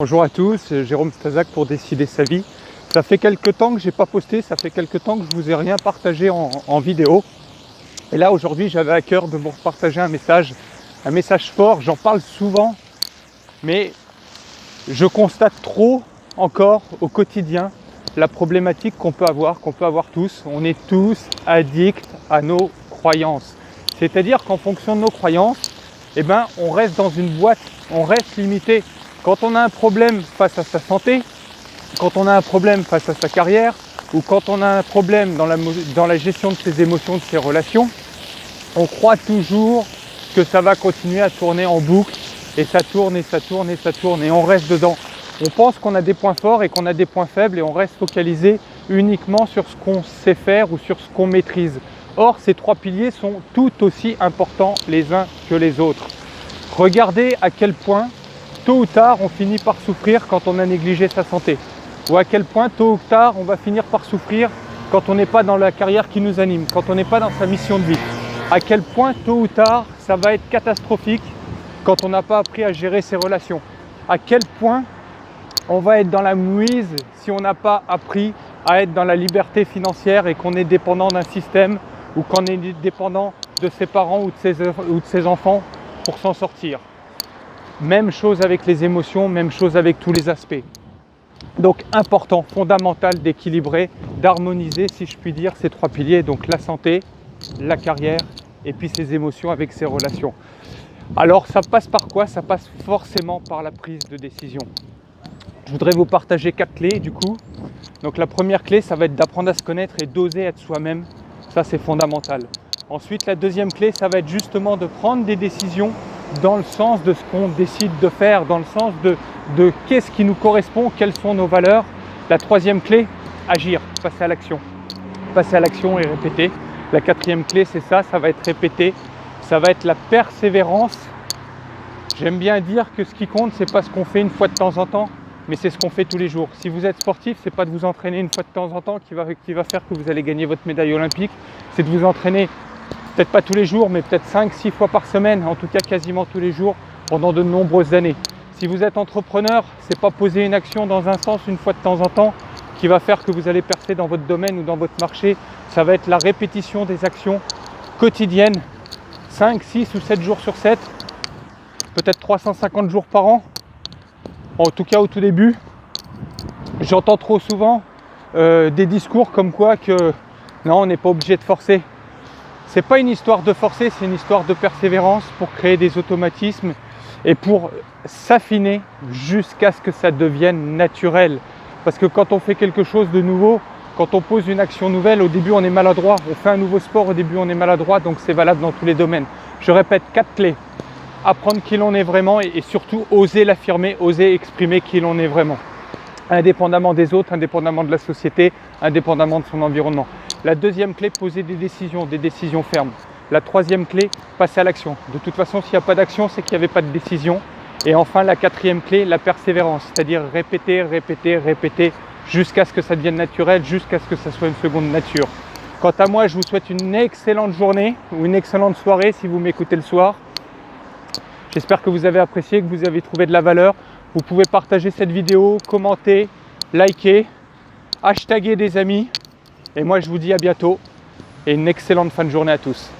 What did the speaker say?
Bonjour à tous, Jérôme Stazak pour Décider sa vie. Ça fait quelques temps que je n'ai pas posté, ça fait quelques temps que je ne vous ai rien partagé en vidéo. Et là aujourd'hui j'avais à cœur de vous partager un message fort. J'en parle souvent, mais je constate trop encore au quotidien la problématique qu'on peut avoir tous. On est tous addicts à nos croyances. C'est-à-dire qu'en fonction de nos croyances, on reste dans une boîte, on reste limité. Quand on a un problème face à sa santé, quand on a un problème face à sa carrière, ou quand on a un problème dans la gestion de ses émotions, de ses relations, on croit toujours que ça va continuer à tourner en boucle, et ça tourne, et ça tourne, et ça tourne, et on reste dedans. On pense qu'on a des points forts et qu'on a des points faibles, et on reste focalisé uniquement sur ce qu'on sait faire ou sur ce qu'on maîtrise. Or, ces trois piliers sont tout aussi importants les uns que les autres. Regardez à quel point tôt ou tard, on finit par souffrir quand on a négligé sa santé. Ou à quel point, tôt ou tard, on va finir par souffrir quand on n'est pas dans la carrière qui nous anime, quand on n'est pas dans sa mission de vie. À quel point, tôt ou tard, ça va être catastrophique quand on n'a pas appris à gérer ses relations. À quel point on va être dans la mouise si on n'a pas appris à être dans la liberté financière et qu'on est dépendant d'un système ou qu'on est dépendant de ses parents ou de ses enfants pour s'en sortir. Même chose avec les émotions, même chose avec tous les aspects. Donc important, fondamental d'équilibrer, d'harmoniser, si je puis dire, ces trois piliers, donc la santé, la carrière et puis ses émotions avec ses relations. Alors ça passe par quoi? Ça passe forcément par la prise de décision. Je voudrais vous partager 4 clés du coup. Donc la première clé, ça va être d'apprendre à se connaître et d'oser être soi-même. Ça c'est fondamental. Ensuite, la deuxième clé, ça va être justement de prendre des décisions dans le sens de ce qu'on décide de faire, dans le sens de qu'est-ce qui nous correspond, quelles sont nos valeurs. La troisième clé, agir, passer à l'action. Passer à l'action et répéter. La quatrième clé, c'est ça va être répéter. Ça va être la persévérance. J'aime bien dire que ce qui compte, c'est pas ce qu'on fait une fois de temps en temps, mais c'est ce qu'on fait tous les jours. Si vous êtes sportif, c'est pas de vous entraîner une fois de temps en temps qui va faire que vous allez gagner votre médaille olympique. C'est de vous entraîner peut-être pas tous les jours, mais peut-être 5-6 fois par semaine, en tout cas quasiment tous les jours, pendant de nombreuses années. Si vous êtes entrepreneur, c'est pas poser une action dans un sens une fois de temps en temps qui va faire que vous allez percer dans votre domaine ou dans votre marché. Ça va être la répétition des actions quotidiennes, 5, 6 ou 7 jours sur 7, peut-être 350 jours par an, en tout cas au tout début. J'entends trop souvent des discours comme quoi que non, on n'est pas obligé de forcer. C'est pas une histoire de forcer, c'est une histoire de persévérance pour créer des automatismes et pour s'affiner jusqu'à ce que ça devienne naturel. Parce que quand on fait quelque chose de nouveau, quand on pose une action nouvelle, au début on est maladroit. On fait un nouveau sport, au début on est maladroit, donc c'est valable dans tous les domaines. Je répète, 4 clés. Apprendre qui l'on est vraiment et surtout oser l'affirmer, oser exprimer qui l'on est vraiment. Indépendamment des autres, indépendamment de la société, indépendamment de son environnement. La deuxième clé, poser des décisions fermes. La troisième clé, passer à l'action. De toute façon, s'il n'y a pas d'action, c'est qu'il n'y avait pas de décision. Et enfin, la quatrième clé, la persévérance, c'est-à-dire répéter, jusqu'à ce que ça devienne naturel, jusqu'à ce que ça soit une seconde nature. Quant à moi, je vous souhaite une excellente journée ou une excellente soirée si vous m'écoutez le soir. J'espère que vous avez apprécié, que vous avez trouvé de la valeur. Vous pouvez partager cette vidéo, commenter, liker, hashtagger des amis. Et moi, je vous dis à bientôt et une excellente fin de journée à tous.